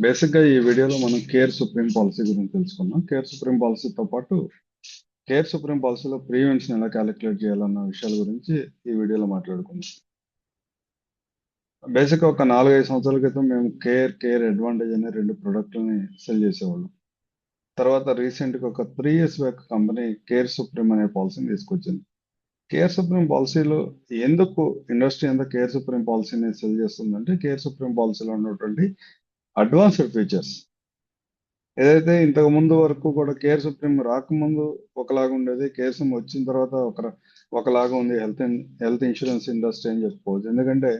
బేసిక్‌గా ఈ వీడియోలో మనం కేర్ సుప్రీం పాలిసీ గురించి తెలుసుకుందాం. కేర్ సుప్రీం పాలిసీతో పాటు కేర్ సుప్రీం పాలిసీలో ప్రీమియమ్స్‌ని ఎలా కాలిక్యులేట్ చేయాలన్న విషయాల గురించి ఈ వీడియోలో మాట్లాడుకుందాం. బేసిక్‌గా ఒక 4, 5 సంవత్సరాల క్రితం మేము కేర్ అడ్వాంటేజ్ అనే 2 ప్రొడక్ట్‌లని సెల్ చేసేవాళ్ళం. తర్వాత రీసెంట్‌గా ఒక 3 years back company care supreme అనే పాలిసీని తీసుకొచ్చింది. కేర్ సుప్రీం పాలిసీలో ఎందుకు ఇండస్ట్రీ అంతా కేర్ సుప్రీం పాలిసీని సెల్ చేస్తుందంటే, కేర్ సుప్రీం పాలిసీలో ఉన్నటువంటి అడ్వాన్స్డ్ ఫీచర్స్ ఏదైతే ఇంతకు ముందు వరకు కూడా కేర్ సుప్రీం రాకముందు ఒకలాగా ఉండేది. కేర్ సుప్రీం వచ్చిన తర్వాత ఒకలాగా ఉంది హెల్త్ ఇన్సూరెన్స్ ఇండస్ట్రీ అని చెప్పుకోవచ్చు. ఎందుకంటే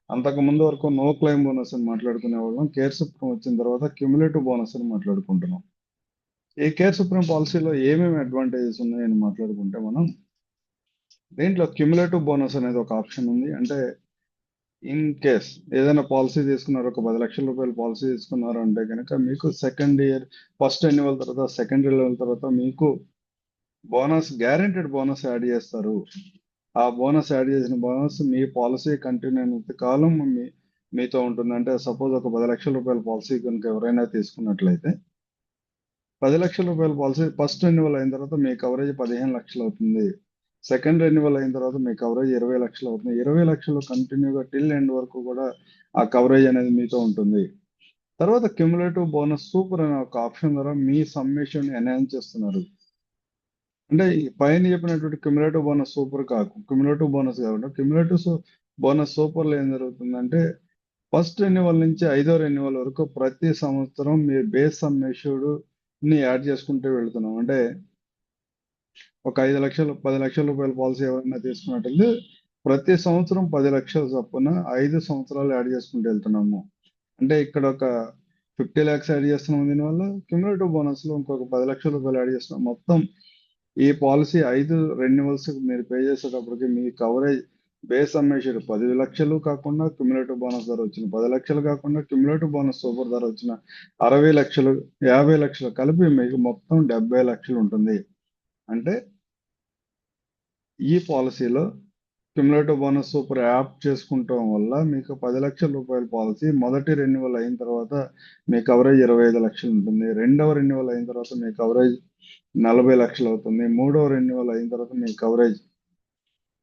అంతకు ముందు వరకు నో క్లెయిమ్ బోనస్ అని మాట్లాడుకునే వాళ్ళం. కేర్ సుప్రీం వచ్చిన తర్వాత క్యుములేటివ్ బోనస్ అని మాట్లాడుకుంటున్నాం. ఈ కేర్ సుప్రీం పాలసీలో ఏమేమి అడ్వాంటేజెస్ ఉన్నాయని మాట్లాడుకుంటే మనం దీంట్లో క్యుములేటివ్ బోనస్ అనేది ఒక ఆప్షన్ ఉంది. అంటే ఇన్ కేస్ ఏదైనా పాలసీ తీసుకున్నారు, ఒక 10 లక్షల రూపాయల పాలసీ తీసుకున్నారు అంటే కనుక మీకు సెకండ్ ఇయర్ ఫస్ట్ రెన్యువల్ తర్వాత సెకండ్ రెన్యువల్ తర్వాత మీకు గ్యారెంటెడ్ బోనస్ యాడ్ చేస్తారు. ఆ బోనస్ యాడ్ చేసిన బోనస్ మీ పాలసీ కంటిన్యూ అయినంత కాలం మీతో ఉంటుంది. అంటే సపోజ్ ఒక 10 లక్షల రూపాయల పాలసీ కనుక ఎవరైనా తీసుకున్నట్లయితే 10 లక్షల రూపాయల పాలసీ ఫస్ట్ రెన్యువల్ అయిన తర్వాత మీ కవరేజ్ 15 లక్షలు అవుతుంది. సెకండ్ రెన్యువల్ అయిన తర్వాత మీ కవరేజ్ 20 లక్షలు అవుతుంది. 20 లక్షలు కంటిన్యూగా టిల్ ఎండ్ వరకు కూడా ఆ కవరేజ్ అనేది మీతో ఉంటుంది. తర్వాత క్యుములేటివ్ బోనస్ సూపర్ అనే ఒక ఆప్షన్ ద్వారా మీ సమ్మేషన్ ఎన్హాన్స్ చేస్తున్నారు. అంటే ఈ పైన చెప్పినటువంటి cumulative bonus super cumulative bonus కాకుండా బోనస్ సూపర్ లో ఏం జరుగుతుందంటే ఫస్ట్ రెన్యువల్ నుంచి 5వ రెన్యువల్ వరకు ప్రతి సంవత్సరం మీరు బేస్ సమ్మేషుడ్ ని యాడ్ చేసుకుంటూ వెళ్తున్నాం. అంటే ఒక 10 లక్షల రూపాయల పాలసీ ఎవరైనా తీసుకున్నట్లయితే ప్రతి సంవత్సరం 10 లక్షల చొప్పున 5 సంవత్సరాలు యాడ్ చేసుకుంటూ వెళ్తున్నాము. అంటే ఇక్కడ ఒక 50 lakhs యాడ్ చేస్తున్నాం. దీనివల్ల క్యుములేటివ్ బోనస్ లో ఇంకొక 10 లక్షల రూపాయలు యాడ్ చేస్తున్నాం. మొత్తం ఈ పాలసీ 5 రెన్యువల్స్ మీరు పే చేసేటప్పటికి మీ కవరేజ్ బేస్ అమ్మేసారు 10 లక్షలు కాకుండా క్యుములేటివ్ బోనస్ ధర వచ్చిన 10 లక్షలు కాకుండా క్యుములేటివ్ బోనస్ సూపర్ ధర వచ్చిన 60 లక్షలు 50 లక్షలు కలిపి మీకు మొత్తం 70 లక్షలు ఉంటుంది. అంటే ఈ పాలసీలో క్యుములేటివ్ బోనస్ సూపర్ యాప్ చేసుకుంటాం వల్ల మీకు 10 లక్షల రూపాయల పాలసీ మొదటి రెన్యువల్ అయిన తర్వాత మీ కవరేజ్ 25 లక్షలు ఉంటుంది. రెండవ రెన్యువల్ అయిన తర్వాత మీ కవరేజ్ 40 లక్షలు అవుతుంది. మూడవ రెన్యువల్ అయిన తర్వాత మీ కవరేజ్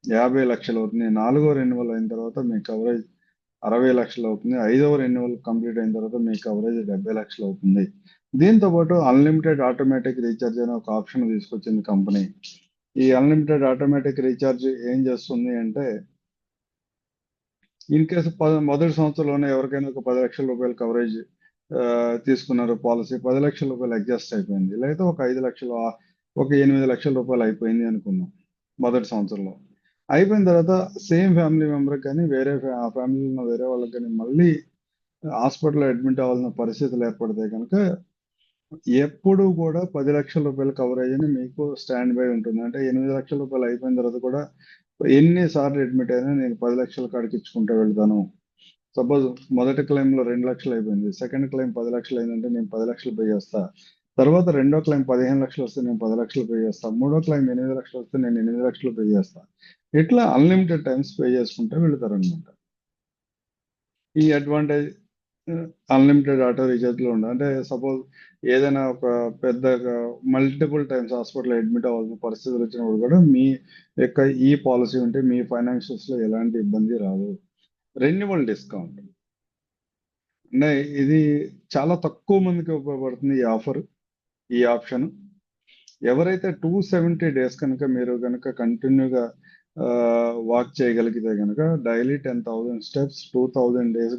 50 లక్షలు అవుతుంది. నాలుగవ రెన్యువల్ అయిన తర్వాత మీ కవరేజ్ 60 లక్షలు అవుతుంది. ఐదవ రెన్యువల్ కంప్లీట్ అయిన తర్వాత మీ కవరేజ్ 70 లక్షలు అవుతుంది. దీంతో పాటు అన్లిమిటెడ్ ఆటోమేటిక్ రీఛార్జ్ అనే ఒక ఆప్షన్ తీసుకొచ్చింది కంపెనీ. ఈ అన్లిమిటెడ్ ఆటోమేటిక్ రీఛార్జ్ ఏం చేస్తుంది అంటే ఇన్ కేసు మొదటి సంవత్సరంలోనే ఎవరికైనా ఒక 10 లక్షల రూపాయల కవరేజ్ తీసుకున్నారు పాలసీ 10 లక్షల రూపాయలు ఎగ్జాస్ట్ అయిపోయింది. లేదా ఒక 5 లక్షలు ఒక 8 లక్షల రూపాయలు అయిపోయింది అనుకున్నాం మొదటి సంవత్సరంలో. అయిపోయిన తర్వాత సేమ్ ఫ్యామిలీ మెంబర్ కానీ ఆ ఫ్యామిలీలో ఉన్న వేరే వాళ్ళకి కానీ మళ్ళీ హాస్పిటల్లో అడ్మిట్ అవ్వాల్సిన పరిస్థితులు ఏర్పడితే కనుక ఎప్పుడు కూడా 10 లక్షల రూపాయల కవరేజ్ అని మీకు స్టాండ్ బై ఉంటుంది. అంటే 8 లక్షల రూపాయలు అయిపోయిన తర్వాత కూడా ఎన్నిసార్లు అడ్మిట్ అయినా నేను 10 లక్షల కాడికి ఇచ్చుకుంటూ వెళ్తాను. సపోజ్ మొదటి క్లెయిమ్ లో 2 లక్షలు అయిపోయింది, సెకండ్ క్లెయిమ్ 10 లక్షలు అయిందంటే నేను 10 లక్షలు పే చేస్తా. తర్వాత రెండో క్లెయిమ్ 15 లక్షలు వస్తే నేను 10 లక్షలు పే చేస్తా. మూడో క్లెయిమ్ 8 లక్షలు వస్తే నేను 8 లక్షలు పే చేస్తా. ఇట్లా అన్లిమిటెడ్ టైమ్స్ పే చేసుకుంటూ వెళ్తారనమాట. ఈ అడ్వాంటేజ్ అన్లిమిటెడ్ ఆటో రీఛార్జ్ లో ఉండదు. అంటే సపోజ్ ఏదైనా ఒక పెద్దగా మల్టిపుల్ టైమ్స్ హాస్పిటల్ అడ్మిట్ అవ్వాల్సిన పరిస్థితులు వచ్చినప్పుడు కూడా మీ యొక్క ఈ పాలసీ ఉంటే మీ ఫైనాన్షియల్స్ లో ఎలాంటి ఇబ్బంది రాదు. రెన్యువల్ డిస్కౌంట్ అంటే ఇది చాలా తక్కువ మందికి ఉపయోగపడుతుంది ఈ ఆప్షన్. ఎవరైతే 270 days కనుక మీరు కనుక కంటిన్యూగా వాక్ చేయగలిగితే కనుక daily 10,000 steps 2,000 days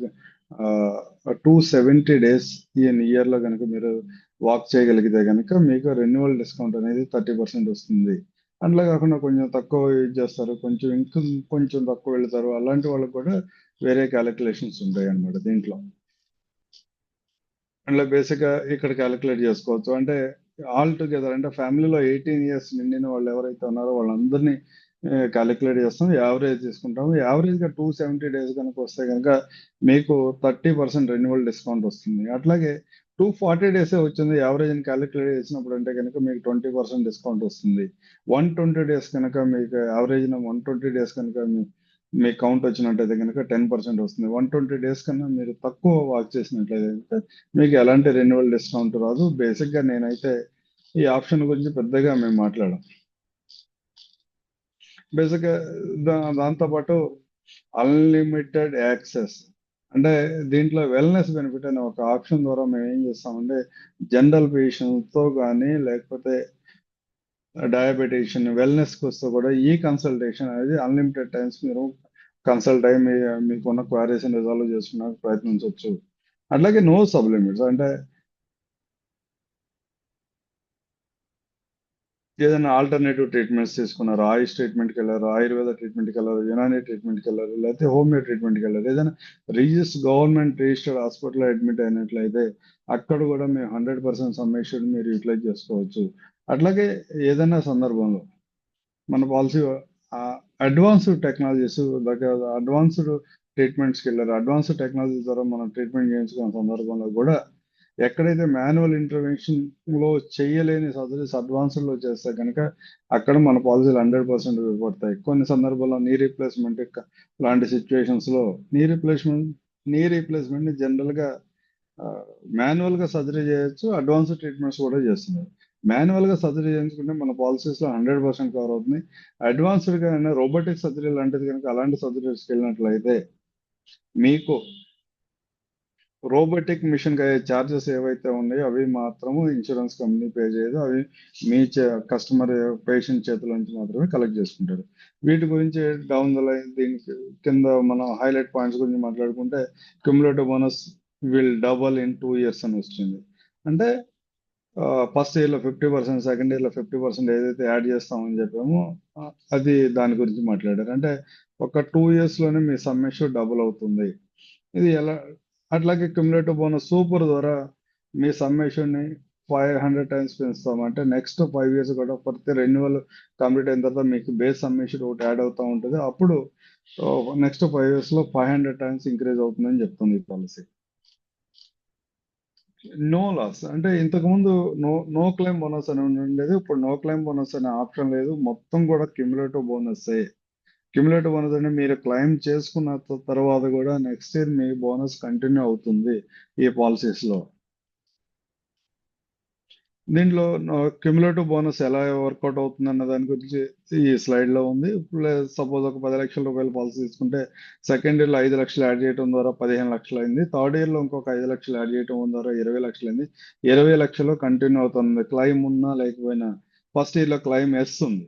270 days year లో కనుక మీరు వాక్ చేయగలిగితే కనుక మీకు రెన్యువల్ డిస్కౌంట్ అనేది 30% వస్తుంది. అట్లా కాకుండా కొంచెం తక్కువ యూజ్ చేస్తారు, కొంచెం తక్కువ వెళ్తారు, అలాంటి వాళ్ళకి కూడా వేరే క్యాలిక్యులేషన్స్ ఉంటాయి అన్నమాట దీంట్లో. అట్లా బేసిక్ గా ఇక్కడ క్యాలిక్యులేట్ చేసుకోవచ్చు. అంటే ఆల్ టుగెదర్ అంటే ఫ్యామిలీలో 18 years నిండిన వాళ్ళు ఎవరైతే ఉన్నారో వాళ్ళందరినీ క్యాలిక్యులేట్ చేస్తాం. యావరేజ్ తీసుకుంటాము. యావరేజ్ గా 270 days కనుక వస్తే కనుక మీకు 30% రెన్యువల్ డిస్కౌంట్ వస్తుంది. అట్లాగే 240 days వచ్చింది యావరేజ్ అని క్యాలిక్యులేట్ చేసినప్పుడు అంటే కనుక మీకు 20% డిస్కౌంట్ వస్తుంది. 120 days కనుక మీకు యావరేజ్ 120 days కనుక మీ కౌంట్ వచ్చినట్టయితే కనుక 10% వస్తుంది. 120 days కన్నా మీరు తక్కువ వాక్ చేసినట్లయితే కనుక మీకు ఎలాంటి రెన్యువల్ డిస్కౌంట్ రాదు. బేసిక్గా నేనైతే ఈ ఆప్షన్ గురించి పెద్దగా మేము మాట్లాడాం. బేసిక్గా దాంతోపాటు అన్లిమిటెడ్ యాక్సెస్, అంటే దీంట్లో వెల్నెస్ బెనిఫిట్ అనే ఒక ఆప్షన్ ద్వారా మేము ఏం చేస్తామంటే జనరల్ పేషెంట్తో కానీ లేకపోతే డయాబెటీషియన్ వెల్నెస్కి వస్తే కూడా ఈ కన్సల్టేషన్ అనేది అన్లిమిటెడ్ టైమ్స్ మీరు కన్సల్ట్ అయ్యి మీకున్న క్వారీస్ రిజాల్వ్ చేసుకున్నాక ప్రయత్నించవచ్చు. అట్లాగే నో సబ్ లిమిట్స్, అంటే ఏదైనా ఆల్టర్నేటివ్ ట్రీట్మెంట్స్ తీసుకున్నారు, ఆయుష్ ట్రీట్మెంట్కి వెళ్ళారు, ఆయుర్వేద ట్రీట్మెంట్కి వెళ్ళారు, యునాని ట్రీట్మెంట్కి వెళ్ళారు, లేకపోతే హోమియో ట్రీట్మెంట్కి వెళ్ళారు, ఏదైనా గవర్నమెంట్ రిజిస్టర్డ్ హాస్పిటల్ అడ్మిట్ అయినట్లయితే అక్కడ కూడా మేము 100% సమ్మిషన్ మీరు యూటిలైజ్ చేసుకోవచ్చు. అట్లాగే ఏదైనా సందర్భంలో మన పాలసీ అడ్వాన్స్డ్ టెక్నాలజీస్ దగ్గర అడ్వాన్స్డ్ ట్రీట్మెంట్స్కి వెళ్ళారు, అడ్వాన్స్డ్ టెక్నాలజీ ద్వారా మనం ట్రీట్మెంట్ చేయించుకున్న సందర్భంలో కూడా ఎక్కడైతే మాన్యువల్ ఇంటర్వెన్షన్ లో చేయలేని సర్జరీస్ అడ్వాన్స్డ్ లో చేస్తే కనుక అక్కడ మన పాలసీలు 100% పడతాయి. కొన్ని సందర్భాల్లో నీ రీప్లేస్మెంట్ లాంటి సిచ్యువేషన్స్ లో నీ రీప్లేస్మెంట్ ని జనరల్ గా మాన్యువల్ గా సర్జరీ చేయొచ్చు, అడ్వాన్స్ ట్రీట్మెంట్స్ కూడా చేస్తున్నారు. మాన్యువల్ గా సర్జరీ చేయించుకుంటే మన పాలసీస్ లో 100% కవర్ అవుతుంది. అడ్వాన్స్డ్ గా రోబోటిక్ సర్జరీ లాంటిది కనుక అలాంటి సర్జరీస్కి వెళ్ళినట్లయితే మీకు రోబోటిక్ మిషన్ కి అయ్యే ఛార్జెస్ ఏవైతే ఉన్నాయో అవి మాత్రము ఇన్సూరెన్స్ కంపెనీ పే చేయదు. అవి మీ కస్టమర్ పేషెంట్ చేతుల నుంచి మాత్రమే కలెక్ట్ చేసుకుంటారు. వీటి గురించి డౌన్ ద లైన్ దీనికి కింద మనం హైలైట్ పాయింట్స్ గురించి మాట్లాడుకుంటే cumulative bonus will double in 2 years అని వస్తుంది. అంటే ఫస్ట్ ఇయర్ లో 50%, సెకండ్ ఇయర్ లో 50% ఏదైతే యాడ్ చేస్తామని చెప్పామో అది దాని గురించి మాట్లాడారు. అంటే ఒక 2 years లోనే మీ సమ్మెషన్ డబుల్ అవుతుంది. ఇది ఎలా? అట్లాగే క్యుములేటివ్ బోనస్ సూపర్ ద్వారా మీ సమ్మేషన్ ని 500 times పెంచుతాం. అంటే నెక్స్ట్ 5 years కూడా ప్రతి రెన్యువల్ కంప్లీట్ అయిన తర్వాత మీకు బేస్ సమ్మేషన్ ఒకటి యాడ్ అవుతూ ఉంటుంది. అప్పుడు నెక్స్ట్ 5 years లో 500 times ఇంక్రీజ్ అవుతుందని చెప్తుంది ఈ పాలసీ. నో లాస్, అంటే ఇంతకు ముందు నో క్లెయిమ్ బోనస్ అని ఉండేది, ఇప్పుడు నో క్లెయిమ్ బోనస్ అనే ఆప్షన్ లేదు. మొత్తం కూడా క్యుములేటివ్ బోనస్. క్యుములేటివ్ బోనస్ అంటే మీరు క్లెయిమ్ చేసుకున్న తర్వాత కూడా నెక్స్ట్ ఇయర్ మీ బోనస్ కంటిన్యూ అవుతుంది ఈ పాలసీస్ లో. దీంట్లో క్యుములేటివ్ బోనస్ ఎలా వర్కౌట్ అవుతుంది అన్న దాని గురించి ఈ స్లైడ్ లో ఉంది. సపోజ్ ఒక 10 లక్షల రూపాయల పాలసీ తీసుకుంటే సెకండ్ ఇయర్ లో 5 లక్షలు యాడ్ చేయడం ద్వారా 15 లక్షలు అయింది. థర్డ్ ఇయర్ లో ఇంకొక 5 లక్షలు యాడ్ చేయడం ద్వారా 20 లక్షలు అయింది. 20 లక్షలు కంటిన్యూ అవుతుంది క్లెయిమ్ ఉన్నా లేకపోయినా. ఫస్ట్ ఇయర్ లో క్లెయిమ్ ఎస్ ఉంది,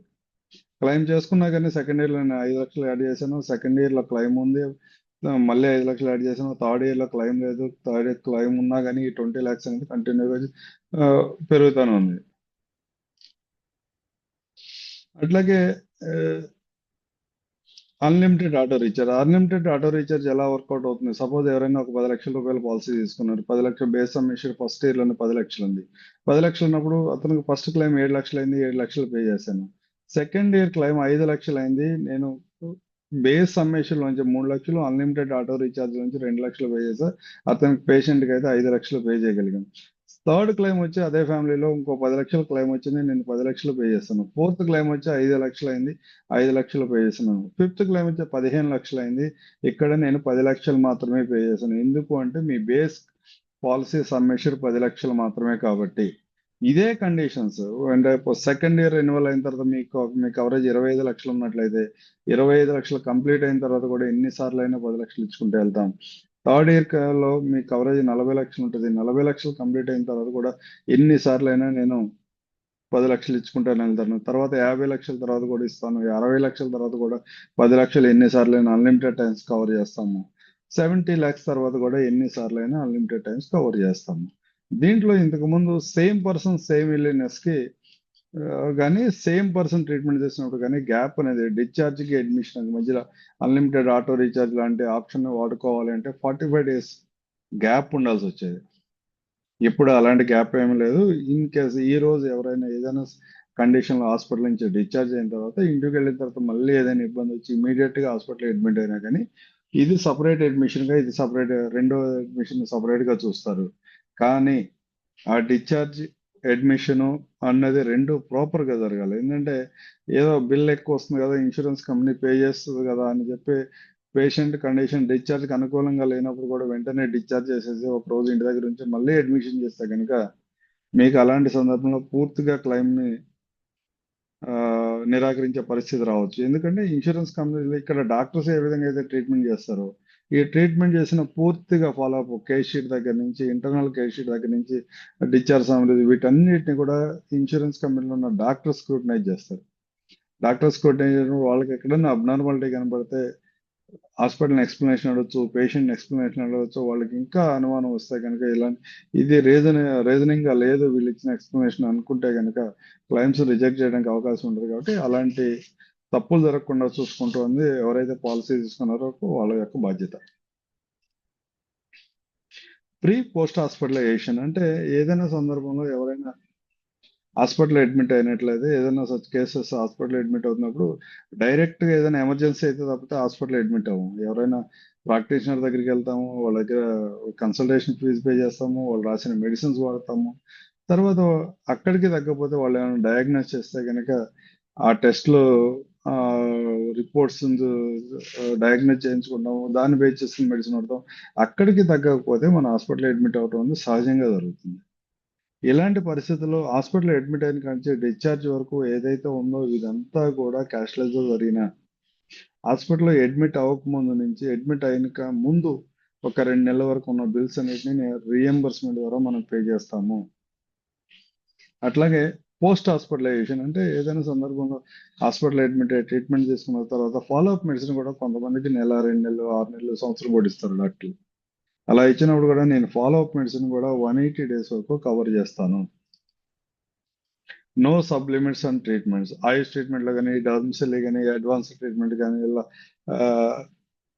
క్లెయిమ్ చేసుకున్నా కానీ సెకండ్ ఇయర్ లో నేను 5 లక్షలు యాడ్ చేశాను, సెకండ్ ఇయర్ లో క్లెయిమ్ ఉంది, మళ్ళీ 5 లక్షలు యాడ్ చేశాను, థర్డ్ ఇయర్ లో క్లెయిమ్ లేదు, థర్డ్ ఇయర్ క్లెయిమ్ ఉన్నా కానీ 20 lakhs అనేది కంటిన్యూగా పెరుగుతూనే ఉంది. అట్లాగే అన్లిమిటెడ్ ఆటో రీఛార్జ్ ఎలా వర్కౌట్ అవుతుంది? సపోజ్ ఎవరైనా ఒక 10 లక్షల రూపాయల పాలసీ తీసుకున్నారు, 10 లక్షల బేస్ సమ్మిషన్ ఫస్ట్ ఇయర్ లోనే 10 లక్షలు ఉంది. 10 లక్షలు ఉన్నప్పుడు అతనికి ఫస్ట్ క్లెయిమ్ 7 లక్షలు అయింది, 7 లక్షలు పే చేశాను. సెకండ్ ఇయర్ క్లెయిమ్ 5 లక్షలు అయింది, నేను బేస్ సమ్మేషన్ నుంచి 3 లక్షలు, అన్లిమిటెడ్ ఆటో రీఛార్జ్ నుంచి 2 లక్షలు పే చేశా. అతనికి పేషెంట్ కి అయితే 5 లక్షలు పే చేయగలిగాం. థర్డ్ క్లెయిమ్ వచ్చి అదే ఫ్యామిలీలో ఇంకో 10 లక్షల క్లెయిమ్ వచ్చింది, నేను 10 లక్షలు పే చేస్తాను. ఫోర్త్ క్లెయిమ్ వచ్చి 5 లక్షలు అయింది, 5 లక్షలు పే చేస్తున్నాను. ఫిఫ్త్ క్లెయిమ్ వచ్చి 15 లక్షలు అయింది, ఇక్కడ నేను 10 లక్షలు మాత్రమే పే చేశాను. ఎందుకు అంటే మీ బేస్ పాలసీ సమ్మేషన్ 10 లక్షలు మాత్రమే కాబట్టి. ఇదే కండిషన్స్ అంటే సెకండ్ ఇయర్ రెన్యువల్ అయిన తర్వాత మీ కవరేజ్ 25 లక్షలు ఉన్నట్లయితే 25 లక్షలు కంప్లీట్ అయిన తర్వాత కూడా ఎన్నిసార్లు అయినా 10 లక్షలు ఇచ్చుకుంటూ వెళ్తాం. థర్డ్ ఇయర్ లో మీ కవరేజ్ 40 లక్షలు ఉంటుంది, 40 లక్షలు కంప్లీట్ అయిన తర్వాత కూడా ఎన్నిసార్లు అయినా నేను 10 లక్షలు ఇచ్చుకుంటాను వెళ్తాను. తర్వాత 50 లక్షల తర్వాత కూడా ఇస్తాను, 60 లక్షల తర్వాత కూడా 10 లక్షలు ఎన్నిసార్లు అయినా అన్లిమిటెడ్ టైమ్స్ కవర్ చేస్తాము. 70 lakhs తర్వాత కూడా ఎన్నిసార్లు అయినా అన్లిమిటెడ్ టైమ్స్ కవర్ చేస్తాము. దీంట్లో ఇంతకు ముందు సేమ్ పర్సన్ సేమ్ ఇల్లీనెస్ కి కానీ సేమ్ పర్సన్ ట్రీట్మెంట్ చేసినప్పుడు కానీ గ్యాప్ అనేది డిశ్చార్జ్ కి అడ్మిషన్ మధ్యలో అన్లిమిటెడ్ ఆటో రీఛార్జ్ లాంటి ఆప్షన్ వాడుకోవాలి అంటే 45 days గ్యాప్ ఉండాల్సి వచ్చేది. ఇప్పుడు అలాంటి గ్యాప్ ఏమీ లేదు. ఇన్ కేస్ ఈ రోజు ఎవరైనా ఏదైనా కండిషన్ లో హాస్పిటల్ నుంచి డిశ్చార్జ్ అయిన తర్వాత ఇంటికి వెళ్ళిన తర్వాత మళ్ళీ ఏదైనా ఇబ్బంది వచ్చి ఇమీడియట్ గా హాస్పిటల్ అడ్మిట్ అయినా కానీ ఇది సపరేట్ అడ్మిషన్ గా, ఇది సపరేట్, రెండో అడ్మిషన్ సపరేట్ గా చూస్తారు. కానీ ఆ డిశ్చార్జ్ అడ్మిషను అన్నది 2 ప్రాపర్‌గా జరగాలి. ఏందంటే, ఏదో బిల్ ఎక్కువ వస్తుంది కదా! ఇన్స్యూరెన్స్ కంపెనీ పే చేస్తది కదా! అని చెప్పి పేషెంట్ కండిషన్ డిశ్చార్జ్‌కి అనుకూలంగా లేనప్పుడు కూడా వెంటనే డిశ్చార్జ్ చేసేసి ఒక రోజు ఇంటి దగ్గర ఉంచి మళ్ళీ అడ్మిషన్ చేస్తే గనుక మీకు అలాంటి సందర్భంలో పూర్తిగా క్లెయిమ్‌ని నిరాకరించే పరిస్థితి రావచ్చు. ఎందుకంటే ఇన్స్యూరెన్స్ కంపెనీలు ఇక్కడ డాక్టర్స్ ఏ విధంగా అయితే ట్రీట్మెంట్ చేస్తారో, ఈ ట్రీట్మెంట్ చేసిన పూర్తిగా ఫాలోఅప్ కేస్ షీట్ దగ్గర నుంచి, ఇంటర్నల్ కేస్ షీట్ దగ్గర నుంచి, డిశ్చార్జ్ సమ్మరీ వీటన్నిటిని కూడా ఇన్స్యూరెన్స్ కంపెనీలో ఉన్న డాక్టర్స్ స్క్రూటనైజ్ చేస్తారు. డాక్టర్స్ స్క్రూటనైజ్ చేసినప్పుడు వాళ్ళకి ఎక్కడైనా అబ్నార్మాలిటీ కనపడితే హాస్పిటల్ ఎక్స్‌ప్లనేషన్ అడగొచ్చు, పేషెంట్ ఎక్స్‌ప్లనేషన్ అడగొచ్చు. వాళ్ళకి ఇంకా అనుమానం వస్తే గనక ఇది రీజనింగ్‌గా లేదు వీళ్ళిచ్చిన ఎక్స్‌ప్లనేషన్ అనుకుంటే గనక క్లెయిమ్స్ రిజెక్ట్ చేయడానికి అవకాశం ఉంటది కాబట్టి, అలాంటి తప్పులు జరగకుండా చూసుకుంటోంది ఎవరైతే పాలిసీ తీసుకున్నారో వాళ్ళ యొక్క బాధ్యత. పోస్ట్ హాస్పిటలైజేషన్ అంటే ఏదైనా సందర్భంలో ఎవరైనా హాస్పిటల్ అడ్మిట్ అయినట్లయితే ఏదైనా సచ్ కేసెస్ హాస్పిటల్ అడ్మిట్ అవుతున్నప్పుడు డైరెక్ట్‌గా ఏదైనా ఎమర్జెన్సీ అయితే తప్పితే హాస్పిటల్ అడ్మిట్ అవ్వము. ఎవరైనా ప్రాక్టీషనర్ దగ్గరికి వెళ్తాము. వాళ్ళ దగ్గర కన్సల్టేషన్ ఫీజ్ పే చేస్తాము. వాళ్ళు రాసిన మెడిసిన్స్ వాడతాము. తర్వాత అక్కడికి తగ్గకపోతే వాళ్ళేమైనా డయాగ్నోస్ చేస్తే గనక ఆ టెస్ట్‌లు రిపోర్ట్స్ డయాగ్నోస్ చేయించుకుంటాము. దాన్ని బేస్ చేసుకొని మెడిసిన్ వాడతాం. అక్కడికి తగ్గకపోతే మన హాస్పిటల్ అడ్మిట్ అవ్వడం అనేది సహజంగా జరుగుతుంది. ఇలాంటి పరిస్థితుల్లో హాస్పిటల్ అడ్మిట్ అయిన కాడ నుంచి డిశ్చార్జ్ వరకు ఏదైతే ఉందో ఇదంతా కూడా క్యాష్‌లెస్‌గా జరిగిన హాస్పిటల్‌లో అడ్మిట్ అవ్వకముందు నుంచి అడ్మిట్ అయినక ముందు ఒక 2 నెలల వరకు ఉన్న బిల్స్ అన్నిటిని రీయింబర్స్‌మెంట్ ద్వారా మనం పే చేస్తాము. అట్లాగే పోస్ట్ హాస్పిటలైజేషన్ అంటే ఏదైనా సందర్భంలో హాస్పిటల్ అడ్మిట్ అయ్యి ట్రీట్మెంట్ తీసుకున్న తర్వాత ఫాలో అప్ మెడిసిన్ కూడా కొంతమందికి నెల, 2 నెలలు, 6 నెలలు, సంవత్సరం కూడా ఇస్తారు డాక్టర్లు. అలా ఇచ్చినప్పుడు కూడా నేను ఫాలో అప్ మెడిసిన్ కూడా 180 డేస్ వరకు కవర్ చేస్తాను. No supplements and treatments. Ayush ట్రీట్మెంట్‌లో గాని, డర్మ్స్‌లో గాని, అడ్వాన్స్డ్ ట్రీట్మెంట్ గాని ఇలా ah,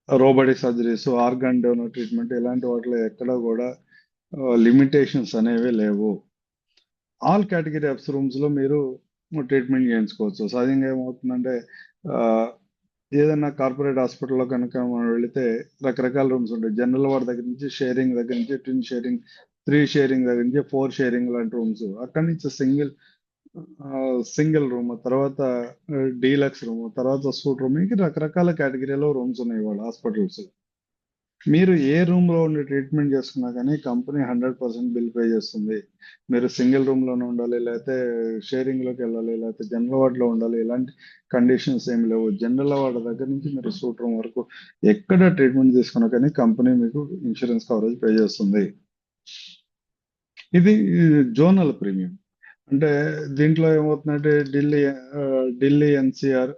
robotic surgeries, organ donor treatment ఇలాంటి వాటిలో ఎక్కడ కూడా లిమిటేషన్స్ అనేవి లేవు. ఆల్ కేటగిరీ ఆఫ్ రూమ్స్‌లో మీరు ట్రీట్మెంట్ చేయించుకోవచ్చు. సహజంగా ఏమవుతుందంటే ఆహ్, ఏదన్నా కార్పొరేట్ హాస్పిటల్‌లో కనుక మనం వెళితే రకరకాల రూమ్స్ ఉంటాయి. జనరల్ వార్డ్ దగ్గర నుంచి షేరింగ్ దగ్గర నుంచి, ట్విన్ షేరింగ్, 3 షేరింగ్ దగ్గర నుంచి 4 షేరింగ్ లాంటి రూమ్స్. అక్కడి నుంచి సింగిల్ రూమ్, తర్వాత డీలక్స్ రూమ్, తర్వాత సూట్ రూమ్ ఇంక రకరకాల కేటగిరీలో రూమ్స్ ఉన్నాయి ఇవాళ హాస్పిటల్స్. మీరు ఏ రూమ్‌లో ఉండి ట్రీట్మెంట్ చేసుకున్నా గానీ కంపెనీ 100% బిల్ పే చేస్తుంది. మీరు సింగిల్ రూమ్‌లోనే ఉండాలి, లేతే షేరింగ్‌లోకెళ్ళాలి, లేతే జనరల్ వార్డ్‌లో ఉండాలి. ఇలాంటి కండిషన్స్ ఏమి లేవు. జనరల్ వార్డ్ దగ్గర నుంచి మీరు సూట్ రూమ్ వరకు ఎక్కడ ట్రీట్మెంట్ తీసుకున్నా కానీ కంపెనీ మీకు ఇన్స్యూరెన్స్ కవరేజ్ పే చేస్తుంది. ఇది జోనల్ ప్రీమియం. అంటే దీంట్లో ఏమవుతుందంటే ఢిల్లీ ఎన్‌సీఆర్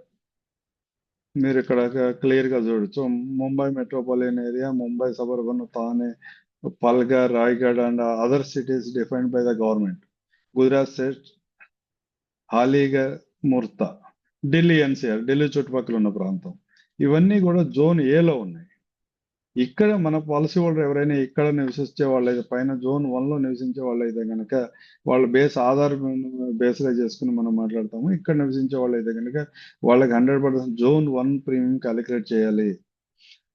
మీరిక్కడ క్లియర్‌గా చూడొచ్చు. Mumbai metropolitan area, Mumbai suburban, Thane, Palghar, Raigad and other cities defined by the government. Gujarat state Aligarh, ముర్తా. ఢిల్లీ ఎన్‌సీఆర్, ఢిల్లీ చుట్టుపక్కల ఉన్న ప్రాంతం. ఇవన్నీ కూడా జోన్ ఏలో ఉన్నాయి. ఇక్కడ మన పాలిసీ హోల్డర్ ఎవరైనా ఇక్కడ నివసించే వాళ్ళైతే పైన జోన్ 1లో నివసించే వాళ్ళైతే గనక వాళ్ళ ఆధార్ బేస్‌గా చేసుకొని మనం మాట్లాడతాము. ఇక్కడ నివసించే వాళ్ళైతే గనక వాళ్ళకి 100% జోన్ 1 ప్రీమియం కాలిక్యులేట్ చేయాలి.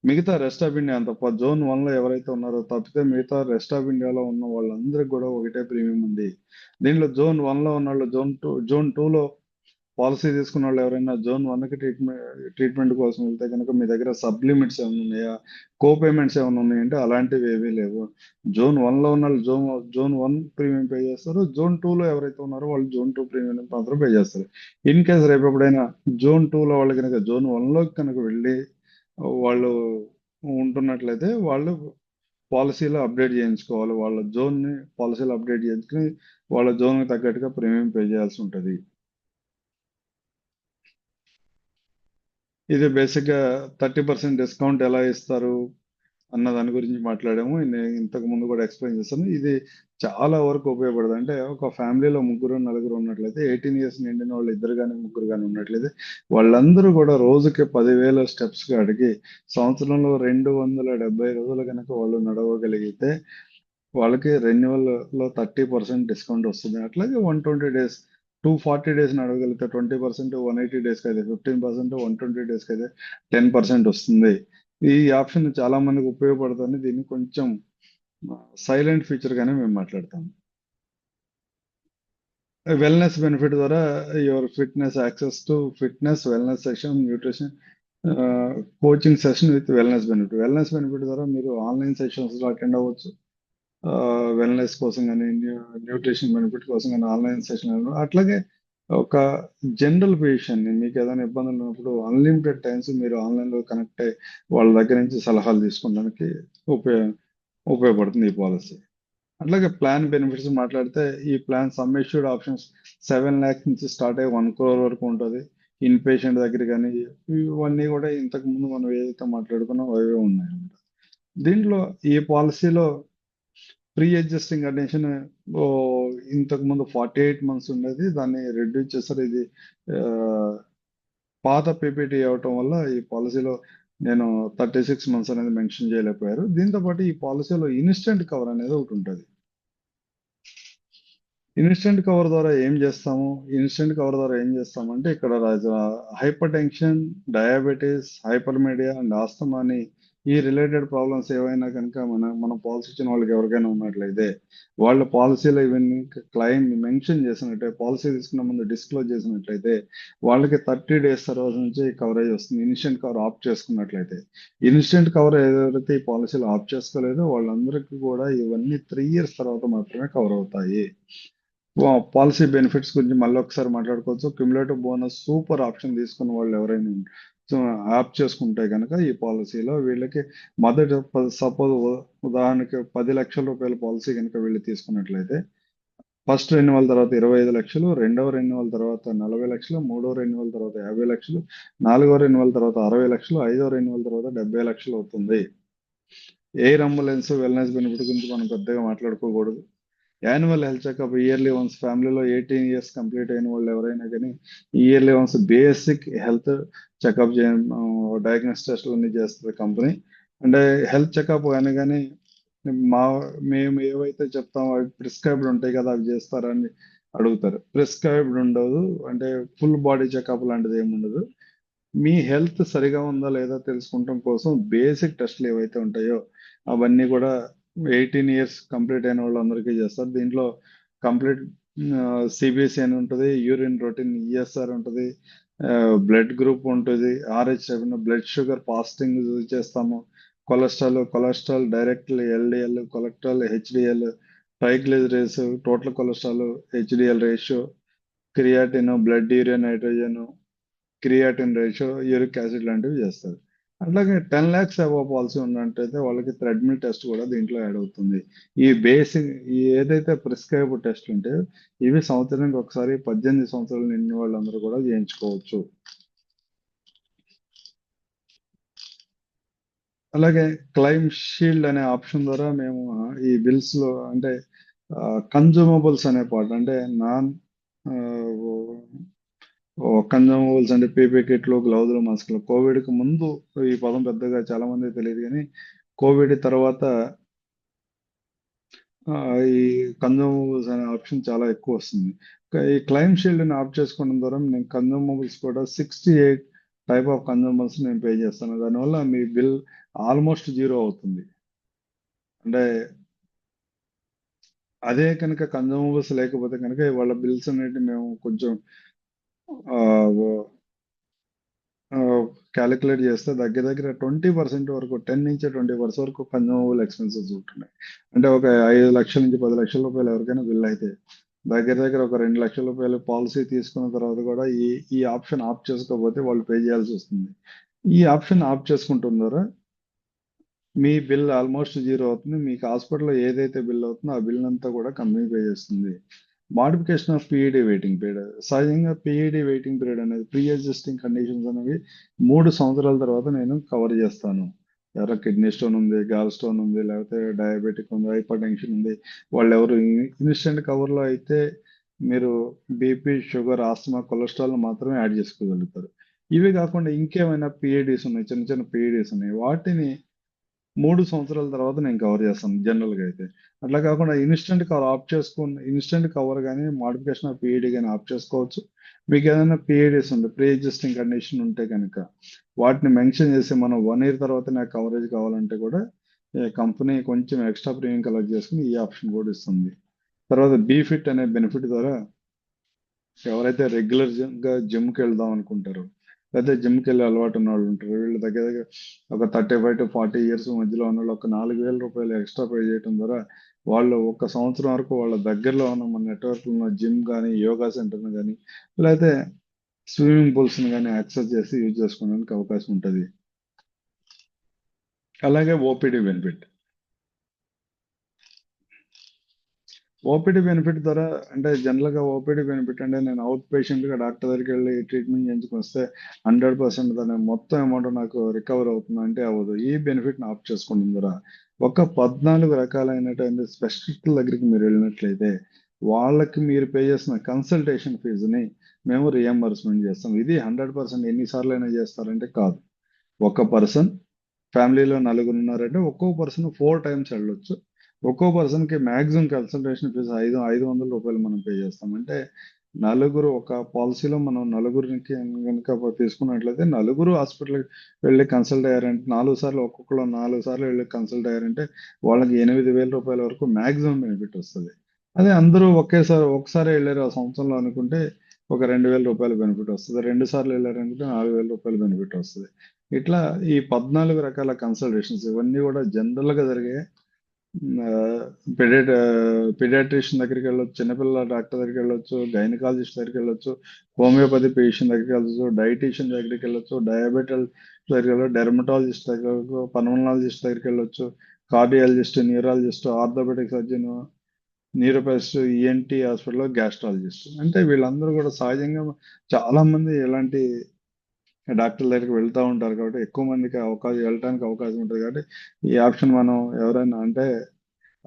మిగతా రెస్ట్ ఆఫ్ ఇండియా అంతా జోన్ 1లో ఎవరైతే ఉన్నారో తప్పితే మిగతా రెస్ట్ ఆఫ్ ఇండియాలో ఉన్న వాళ్ళందరికి కూడా ఒకటే ప్రీమియం ఉంది. దీంట్లో జోన్ 1లో ఉన్నోళ్ళు జోన్ 2లో పాలిసీ తీసుకున్నోళ్ళు ఎవరైనా జోన్ 1కి ట్రీట్మెంట్ కోసం వెళ్తే గనక మీ దగ్గర సబ్ లిమిట్స్ ఏమైనా ఉన్నాయా? పేమెంట్స్ ఏమైనా ఉన్నాయంటే అలాంటివి ఏవీ లేవు. జోన్ 1లో ఉన్నోళ్ళు జోన్ 1 ప్రీమియం పే చేస్తారు. జోన్ 2లో ఎవరైతే ఉన్నారో వాళ్ళు జోన్ 2 ప్రీమియం మాత్రం పే చేస్తారు. ఇన్ కేస్ రేపు ఎప్పుడైనా జోన్ 2లో వాళ్ళు గనక జోన్ 1లోకి కనుక వెళ్ళి వాళ్ళు ఉంటున్నట్లయితే వాళ్ళు పాలిసీలో అప్డేట్ చేయించుకోవాలి. వాళ్ళ జోన్‌ని పాలిసీలో అప్డేట్ చేయించుకొని వాళ్ళ జోన్‌కి తగ్గట్టుగా ప్రీమియం పే చేయాల్సి ఉంటది. ఇది బేసిక్‌గా 30% డిస్కౌంట్ ఎలా ఇస్తారు అన్న దాని గురించి మాట్లాడాము. నేను ఇంతకు ముందు కూడా ఎక్స్‌ప్లెయిన్ చేశాను. ఇది చాలా వరకు ఉపయోగపడదు. అంటే ఒక ఫ్యామిలీలో ముగ్గురు, నలుగురు ఉన్నట్లయితే 18 ఇయర్స్ నిండిన వాళ్ళు ఇద్దరు గాని, ముగ్గురు గాని ఉన్నట్లయితే వాళ్ళందరూ కూడా రోజుకి 10,000 స్టెప్స్ అడిగి సంవత్సరంలో 270 రోజులు గనక వాళ్ళు నడవగలిగితే వాళ్ళకి రెన్యువల్‌లో 30% డిస్కౌంట్ వస్తుంది. అట్లాగే 120 డేస్ 240 డేస్ నడవగలిగితే 20%, 180 డేస్‌కైతే 15%, 120 డేస్‌కైతే 10% వస్తుంది. ఈ ఆప్షన్ చాలా మందికి ఉపయోగపడుతుంది. దీన్ని కొంచెం సైలెంట్ ఫీచర్‌గానే మేము మాట్లాడతాం. వెల్నెస్ బెనిఫిట్ ద్వారా your fitness access to fitness wellness session nutrition coaching session with wellness benefit ద్వారా మీరు ఆన్లైన్ సెషన్స్ అటెండ్ అవ్వచ్చు. వెల్నెస్ కోసం కానీ న్యూట్రిషన్ బెనిఫిట్ కోసం కానీ ఆన్లైన్ సెషన్ అట్లాగే ఒక జనరల్ ఫిజిషియన్ మీకు ఏదైనా ఇబ్బందులు ఉన్నప్పుడు అన్లిమిటెడ్ టైమ్స్ మీరు ఆన్లైన్లో కనెక్ట్ అయ్యి వాళ్ళ దగ్గర నుంచి సలహాలు తీసుకోవడానికి ఉపయోగ ఉపయోగపడుతుంది ఈ పాలసీ. అట్లాగే ప్లాన్ బెనిఫిట్స్ మాట్లాడితే ఈ plan some issued options 7 lakhs నుంచి స్టార్ట్ అయ్యి 1 crore వరకు ఉంటుంది. ఇన్ పేషెంట్ దగ్గర కానీ ఇవన్నీ కూడా ఇంతకు ముందు మనం ఏదైతే మాట్లాడుకున్నాం అవే ఉన్నాయి. దీంట్లో ఈ పాలసీలో ప్రీ అడ్జస్టింగ్ కండిషన్ ఇంతకు ముందు 48 months ఉండేది, దాన్ని రెడ్యూస్ చేస్తారు. ఇది ఆ, పాత పీపీటీ అవటం వల్ల ఈ పాలసీలో నేను 36 months అనేది మెన్షన్ చేయలేకపోయారు. దీంతో పాటు ఈ పాలసీలో ఇన్స్టెంట్ కవర్ అనేది ఒకటి ఉంటుంది. ఇన్స్టెంట్ కవర్ ద్వారా ఏం చేస్తాము? ఇన్స్టెంట్ కవర్ ద్వారా ఏం చేస్తామంటే ఇక్కడ హైపర్ టెన్షన్, డయాబెటీస్, హైపర్మీడియా అండ్ ఆస్తమా అని ఈ రిలేటెడ్ ప్రాబ్లమ్స్ ఏవైనా కనుక మన పాలసీ ఇచ్చిన వాళ్ళకి ఎవరికైనా ఉన్నట్లయితే వాళ్ళ పాలసీలో ఇవన్నీ క్లైమ్ మెన్షన్ చేసినట్టే, పాలసీ తీసుకున్న ముందు డిస్క్లోజ్ చేసినట్లయితే వాళ్ళకి 30 days తర్వాత నుంచి కవరేజ్ వస్తుంది. ఇన్స్టెంట్ కవర్ ఆఫ్ చేసుకున్నట్లయితే, ఇన్స్టెంట్ కవర్ ఏదైతే ఈ పాలసీలో ఆఫ్ చేసుకోలేదో వాళ్ళందరికీ కూడా ఇవన్నీ 3 years తర్వాత మాత్రమే కవర్ అవుతాయి. పాలసీ బెనిఫిట్స్ గురించి మళ్ళీ ఒకసారి మాట్లాడుకోవచ్చు. క్యుములేటివ్ బోనస్ సూపర్ ఆప్షన్ తీసుకున్న వాళ్ళు ఎవరైనా యాప్ చేసుకుంటే కనుక ఈ పాలసీలో వీళ్ళకి మొదటి సపోజ్ ఉదాహరణకి 10 లక్షల రూపాయల పాలసీ కనుక వీళ్ళు తీసుకున్నట్లయితే ఫస్ట్ రెన్యువల్ తర్వాత 25 లక్షలు, రెండవ రెన్యువల్ తర్వాత 40 లక్షలు, మూడో రెన్యువల్ తర్వాత 50 లక్షలు, నాలుగో రెన్యువల్ తర్వాత 60 లక్షలు, ఐదో రెన్యువల్ తర్వాత 70 లక్షలు అవుతుంది. ఎయిర్ అంబులెన్స్ వెల్నెస్ బెనిఫిట్ గురించి మనం పెద్దగా మాట్లాడుకోకూడదు. Annual health checkup yearly once, ఫ్యామిలీలో 18 years కంప్లీట్ అయిన వాళ్ళు ఎవరైనా కానీ yearly once basic health checkup diagnose టెస్ట్లు అన్ని చేస్తుంది కంపెనీ. అంటే హెల్త్ చెకప్ అనగానే మా మేము ఏవైతే చెప్తామో అవి ప్రిస్క్రైబ్డ్ ఉంటాయి కదా, అవి చేస్తారని అడుగుతారు. ప్రిస్క్రైబ్డ్ ఉండదు, అంటే ఫుల్ బాడీ చెకప్ లాంటిది ఏమి ఉండదు. మీ హెల్త్ సరిగా ఉందా లేదా తెలుసుకుంటాం కోసం బేసిక్ టెస్ట్లు ఏవైతే ఉంటాయో అవన్నీ కూడా 18 years కంప్లీట్ అయిన వాళ్ళందరికీ చేస్తారు. దీంట్లో కంప్లీట్ సిబిఎస్ఈ అని ఉంటుంది, యూరిన్ రొటీన్ ఈఎస్ఆర్ ఉంటుంది, బ్లడ్ గ్రూప్ ఉంటుంది, ఆర్హెచ్ బ్లడ్ షుగర్ ఫాస్టింగ్ చేస్తాము, cholesterol direct LDL, cholesterol HDL, triglycerides, total cholesterol, HDL ratio, creatine, blood urea nitrogen, creatine ratio, uric acid లాంటివి చేస్తారు. అట్లాగే 10 lakhs అబవ్ పాలసీ ఉన్నట్టయితే వాళ్ళకి థ్రెడ్మిల్ టెస్ట్ కూడా దీంట్లో యాడ్ అవుతుంది. ఈ బేసిక్ ఈ ఏదైతే ప్రిస్క్రైబ్ టెస్ట్ ఉంటే ఇవి సంవత్సరానికి ఒకసారి 18 సంవత్సరాలు నిండిన వాళ్ళందరూ కూడా చేయించుకోవచ్చు. అలాగే క్లైమ్ షీల్డ్ అనే ఆప్షన్ ద్వారా మేము ఈ బిల్స్ లో అంటే కన్జ్యూమబుల్స్ అనే పార్ట్ అంటే నాన్ కన్జ్యూమబుల్స్ అంటే పీపీ కిట్లు, గ్లౌజులు, మాస్కులు. కోవిడ్ కి ముందు ఈ పదం పెద్దగా చాలా మంది తెలియదు, కానీ కోవిడ్ తర్వాత ఆ, ఈ కన్జ్యూమబుల్స్ అనే ఆప్షన్ చాలా ఎక్కువ వస్తుంది. ఈ క్లైమ్ షీల్డ్ ని ఆఫ్ చేసుకోవడం ద్వారా నేను కన్జ్యూమబుల్స్ కూడా 68 టైప్ ఆఫ్ కన్జ్యూమబుల్స్ నేను పే చేస్తాను. దానివల్ల మీ బిల్ ఆల్మోస్ట్ జీరో అవుతుంది. అంటే అదే కనుక కన్జ్యూమబుల్స్ లేకపోతే కనుక వాళ్ళ బిల్స్ అనేవి మేము కొంచెం క్యాలిక్యులేట్ చేస్తే దగ్గర దగ్గర 20% వరకు, 10 నుంచి 20% వరకు కన్జ్యూమబుల్ ఎక్స్పెన్సెస్ ఉంటున్నాయి. అంటే ఒక 5 లక్షల నుంచి 10 లక్షల రూపాయలు ఎవరికైనా బిల్ అయితే దగ్గర దగ్గర ఒక 2 లక్షల రూపాయలు పాలసీ తీసుకున్న తర్వాత కూడా ఈ ఆప్షన్ ఆఫ్ చేసుకోకపోతే వాళ్ళు పే చేయాల్సి వస్తుంది. ఈ ఆప్షన్ ఆఫ్ చేసుకుంటున్నారా మీ బిల్ ఆల్మోస్ట్ జీరో అవుతుంది. మీకు హాస్పిటల్లో ఏదైతే బిల్ అవుతుందో ఆ బిల్ అంతా కూడా కంపెనీ పే చేస్తుంది. Modification of PED waiting period. సహజంగా పిఈడి వెయిటింగ్ పీరియడ్ అనేది ప్రీ ఎగ్జిస్టింగ్ కండిషన్స్ అనేవి 3 సంవత్సరాల తర్వాత నేను కవర్ చేస్తాను. ఎవరో కిడ్నీ స్టోన్ ఉంది, గాల్ స్టోన్ ఉంది, లేకపోతే డయాబెటిక్ ఉంది, హైపర్ టెన్షన్ ఉంది, వాళ్ళు ఎవరు ఇన్స్టెంట్ కవర్లో అయితే మీరు బీపీ, షుగర్, ఆస్తమా, కొలెస్ట్రాల్ మాత్రమే యాడ్ చేసుకోగలుగుతారు. ఇవి కాకుండా ఇంకేమైనా పిఈడీస్ ఉన్నాయి, చిన్న చిన్న పిఈడీస్ ఉన్నాయి, వాటిని 3 సంవత్సరాల తర్వాత నేను కవర్ చేస్తాను జనరల్ గా అయితే. అట్లా కాకుండా ఇన్స్టెంట్ కవర్ ఆఫ్ చేసుకుని ఇన్స్టెంట్ కవర్ కానీ మోడిఫికేషన్ ఆఫ్ పిఈడి కానీ ఆఫ్ చేసుకోవచ్చు. మీకు ఏదైనా పిఈడీస్ ఉంటే ప్రీ ఎగ్జిస్టింగ్ కండిషన్ ఉంటే కనుక వాటిని మెన్షన్ చేసి మనం 1 year తర్వాత నాకు కవరేజ్ కావాలంటే కూడా కంపెనీ కొంచెం ఎక్స్ట్రా ప్రీమియం కలెక్ట్ చేసుకుని ఈ ఆప్షన్ కూడా ఇస్తుంది. తర్వాత బీఫిట్ అనే బెనిఫిట్ ద్వారా ఎవరైతే రెగ్యులర్ గా జిమ్కి వెళ్దాం అనుకుంటారో, లేదా జిమ్కి వెళ్ళే అలవాటు ఉన్న వాళ్ళు ఉంటారు, వీళ్ళ దగ్గర దగ్గర ఒక 35 to 40 ఇయర్స్ మధ్యలో ఉన్న వాళ్ళు ఒక రూ. 4,000 ఎక్స్ట్రా పే చేయడం ద్వారా వాళ్ళు ఒక సంవత్సరం వరకు వాళ్ళ దగ్గరలో ఉన్న మన నెట్వర్క్ ఉన్న జిమ్ కానీ, యోగా సెంటర్ని కానీ, లేకపోతే స్విమ్మింగ్ పూల్స్ని కానీ యాక్సెస్ చేసి యూజ్ చేసుకోవడానికి అవకాశం ఉంటుంది. అలాగే ఓపీడీ బెనిఫిట్. ఓపీడీ బెనిఫిట్ ద్వారా అంటే జనరల్గా ఓపీడీ బెనిఫిట్ అంటే నేను అవుట్ పేషెంట్గా డాక్టర్ దగ్గరికి వెళ్ళి ట్రీట్మెంట్ చేయించుకొని వస్తే 100% దాని మొత్తం అమౌంట్ నాకు రికవర్ అవుతుంది అంటే అవ్వదు. ఈ బెనిఫిట్ని ఆప్ట్ చేసుకోవడం ద్వారా ఒక 14 రకాలైనటువంటి స్పెషలిస్టుల దగ్గరికి మీరు వెళ్ళినట్లయితే వాళ్ళకి మీరు పే చేసిన కన్సల్టేషన్ ఫీజుని మేము రియంబర్స్మెంట్ చేస్తాం. ఇది 100% ఎన్నిసార్లు అయినా చేస్తారంటే కాదు. ఒక పర్సన్ ఫ్యామిలీలో నలుగురు ఉన్నారంటే ఒక్కో పర్సన్ 4 times వెళ్ళొచ్చు. ఒక్కో పర్సన్కి మ్యాక్సిమం కన్సల్టేషన్ ఫీజు 500 రూపాయలు మనం పే చేస్తాం. అంటే నలుగురు ఒక పాలసీలో మనం నలుగురికి కనుక తీసుకున్నట్లయితే నలుగురు హాస్పిటల్కి వెళ్ళి కన్సల్ట్ అయ్యారంటే 4 సార్లు ఒక్కొక్కరు 4 సార్లు వెళ్ళి కన్సల్ట్ అయ్యారంటే వాళ్ళకి 8,000 రూపాయల వరకు మ్యాక్సిమం బెనిఫిట్ వస్తుంది. అదే అందరూ ఒకసారి వెళ్ళారు ఆ సంవత్సరంలో అనుకుంటే ఒక 2,000 రూపాయల బెనిఫిట్ వస్తుంది. 2 సార్లు వెళ్ళారనుకుంటే 4,000 రూపాయల బెనిఫిట్ వస్తుంది. ఇట్లా ఈ 14 రకాల కన్సల్టేషన్స్ ఇవన్నీ కూడా జనరల్గా జరిగే పిడియాట్రిషియన్ దగ్గరికి వెళ్ళొచ్చు, చిన్నపిల్లల డాక్టర్ దగ్గరికి వెళ్ళొచ్చు, గైనకాలజిస్ట్ దగ్గరికి వెళ్ళొచ్చు, హోమియోపతి పేషెంట్ దగ్గరికి వెళ్ళొచ్చు, డైటీషియన్ దగ్గరికి వెళ్ళొచ్చు, డయాబెటల్ దగ్గరికి వెళ్ళొచ్చు, డెర్మటాలజిస్ట్ దగ్గరికి వెళ్ళొచ్చు, పల్మనాలజిస్ట్ దగ్గరికి వెళ్ళొచ్చు, cardiologist, neurologist, orthopedic surgeon, neuropathist, ENT హాస్పిటల్లో గ్యాస్ట్రాలజిస్ట్. అంటే వీళ్ళందరూ కూడా సహజంగా చాలా మంది ఇలాంటి డాక్టర్ల దగ్గరికి వెళ్తూ ఉంటారు కాబట్టి ఎక్కువ మందికి వెళ్ళడానికి అవకాశం ఉంటుంది కాబట్టి ఈ ఆప్షన్ మనం ఎవరైనా అంటే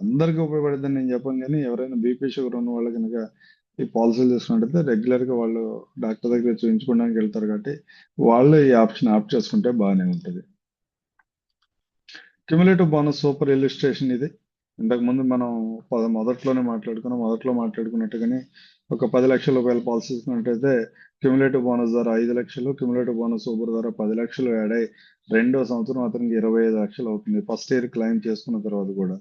అందరికీ ఉపయోగపడుతుందని నేను చెప్పను కానీ ఎవరైనా బీపీ షుగర్ ఉన్న వాళ్ళు కనుక ఈ పాలసీలు తీసుకున్నట్టయితే రెగ్యులర్గా వాళ్ళు డాక్టర్ దగ్గర చూపించుకోవడానికి వెళ్తారు కాబట్టి వాళ్ళు ఈ ఆప్షన్ ఆప్ట్ చేసుకుంటే బాగానే ఉంటుంది. క్యుములేటివ్ బోనస్ సూపర్ ఇల్లుస్ట్రేషన్ ఇది. ఇంతకు ముందు మనం మొదట్లో మాట్లాడుకున్నట్టుగానే ఒక 10 లక్షల రూపాయల పాలసీ తీసుకున్నట్టయితే క్యుములేటివ్ బోనస్ ద్వారా 5 లక్షలు, క్యుములేటివ్ బోనస్ సూపర్ ద్వారా 10 లక్షలు యాడ్ అయ్యి రెండో సంవత్సరం అతనికి 25 లక్షలు అవుతుంది. ఫస్ట్ ఇయర్ క్లెయిమ్ చేసుకున్న తర్వాత కూడా.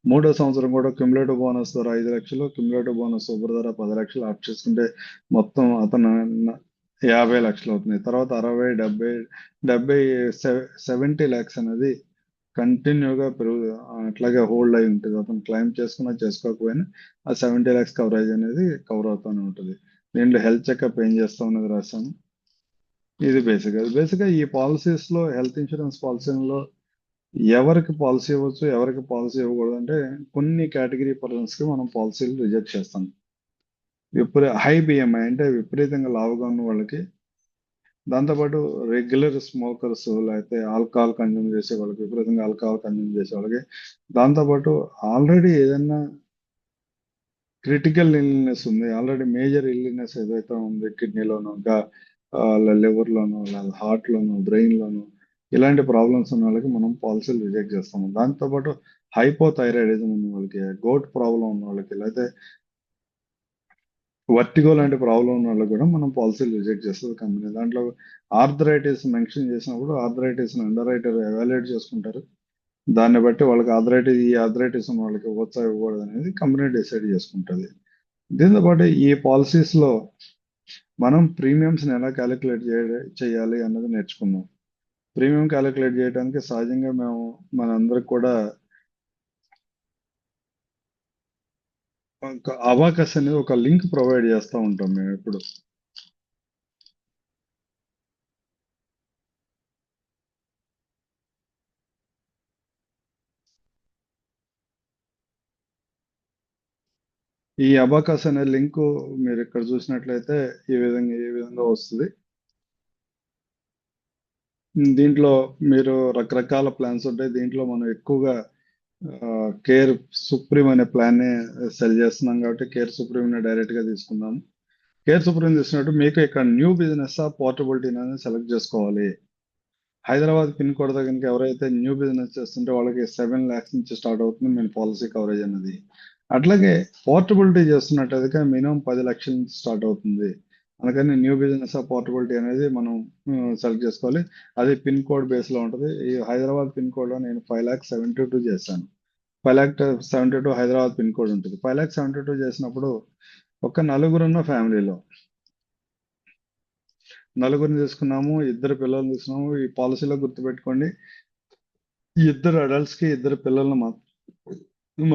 మూడో సంవత్సరం కూడా క్యుములేటివ్ బోనస్ ద్వారా 5 లక్షలు, క్యుములేటివ్ బోనస్ సూపర్ ద్వారా 10 లక్షలు ఆప్ట్ చేసుకుంటే మొత్తం అతను 50 లక్షలు అవుతుంది. తర్వాత 60, 70 70 lakhs అనేది కంటిన్యూగా అట్లాగే హోల్డ్ అయి ఉంటుంది. అతను క్లెయిమ్ చేసుకున్నా చేసుకోకపోయినా ఆ 70 lakhs కవరేజ్ అనేది కవర్ అవుతూనే ఉంటుంది. దీంట్లో హెల్త్ చెకప్ ఏం చేస్తాం అనేది రాశాను. ఇది బేసిక్గా ఈ పాలసీస్లో హెల్త్ ఇన్సూరెన్స్ పాలసీలో ఎవరికి పాలసీ ఇవ్వచ్చు, ఎవరికి పాలసీ ఇవ్వకూడదు అంటే కొన్ని కేటగిరీ పర్సన్స్కి మనం పాలసీలు రిజెక్ట్ చేస్తాం. హై బిఎంఐ అంటే విపరీతంగా లావుగా ఉన్న వాళ్ళకి, దాంతోపాటు రెగ్యులర్ స్మోకర్స్ లేకపోతే ఆల్కహాల్ కన్జ్యూమ్ చేసే వాళ్ళకి, విపరీతంగా ఆల్కహాల్ కన్జ్యూమ్ చేసే వాళ్ళకి, దాంతోపాటు ఆల్రెడీ ఏదైనా క్రిటికల్ ఇల్నెస్ ఉంది, ఆల్రెడీ మేజర్ ఇల్నెస్ ఏదైతే ఉంది కిడ్నీలోనో లివర్లోనో లేదా హార్ట్లోనో బ్రెయిన్లోనో ఇలాంటి ప్రాబ్లమ్స్ ఉన్న వాళ్ళకి మనం పాలసీలు రిజెక్ట్ చేస్తాము. దాంతోపాటు హైపోథైరాయిడిజం ఉన్న వాళ్ళకి, గోట్ ప్రాబ్లం ఉన్న వాళ్ళకి, లేకపోతే వర్టిగో లాంటి ప్రాబ్లం ఉన్న వాళ్ళకి కూడా మనం పాలసీలు రిజెక్ట్ చేస్తుంది కంపెనీ. దాంట్లో ఆర్థరైటిస్ మెన్షన్ చేసినప్పుడు ఆర్థరైటిస్ అండర్ రైటర్ ఎవాల్యుయేట్ చేసుకుంటారు. దాన్ని బట్టి వాళ్ళకి ఆర్థరైటిస్ ఉన్న వాళ్ళకి ఇవ్వచ్చా ఇవ్వకూడదు అనేది కంపెనీ డిసైడ్ చేసుకుంటుంది. దీంతో పాటు ఈ పాలసీస్ లో మనం ప్రీమియమ్స్ ఎలా క్యాలిక్యులేట్ చేయాలి అన్నది నేర్చుకున్నాం. ప్రీమియం క్యాలిక్యులేట్ చేయడానికి సహజంగా మేము మనందరికి కూడా అబాకస్ అనేది ఒక లింక్ ప్రొవైడ్ చేస్తూ ఉంటాం మేము ఎప్పుడు. ఈ అబాకస్ అనే లింక్ మీరు ఇక్కడ చూసినట్లయితే ఈ విధంగా వస్తుంది. దీంట్లో మీరు రకరకాల ప్లాన్స్ ఉంటాయి. దీంట్లో మనం ఎక్కువగా కేర్ సుప్రీం అనే ప్లాన్ సెల్ చేస్తున్నాం కాబట్టి కేర్ సుప్రీం డైరెక్ట్ గా తీసుకుందాం. కేర్ సుప్రీం తీసుకున్నట్టు మీకు ఇక్కడ న్యూ బిజినెస్ పోర్టబిలిటీ అనేది సెలెక్ట్ చేసుకోవాలి. హైదరాబాద్ పిన్ కోడ్ దగ్గర ఎవరైతే న్యూ బిజినెస్ చేస్తుంటే వాళ్ళకి 7 lakhs నుంచి స్టార్ట్ అవుతుంది మన పాలసీ కవరేజ్ అనేది. అట్లాగే పోర్టబిలిటీ చేస్తున్నట్టయితే మినిమం 10 లక్షల నుంచి స్టార్ట్ అవుతుంది. అందుకని న్యూ బిజినెస్ పోర్టబిలిటీ అనేది మనం సెలెక్ట్ చేసుకోవాలి. అది పిన్ కోడ్ బేస్ లో ఉంటుంది. ఈ హైదరాబాద్ పిన్ కోడ్ లో నేను 5,72,000 చేశాను. 5,72,000 హైదరాబాద్ పిన్ కోడ్ ఉంటుంది. 5,72,000 చేసినప్పుడు ఒక నలుగురున్న ఫ్యామిలీలో నలుగురిని తీసుకున్నాము, ఇద్దరు పిల్లల్ని తీసుకున్నాము. ఈ పాలసీలో గుర్తుపెట్టుకోండి, ఈ ఇద్దరు అడల్ట్స్ కి ఇద్దరు పిల్లల్ని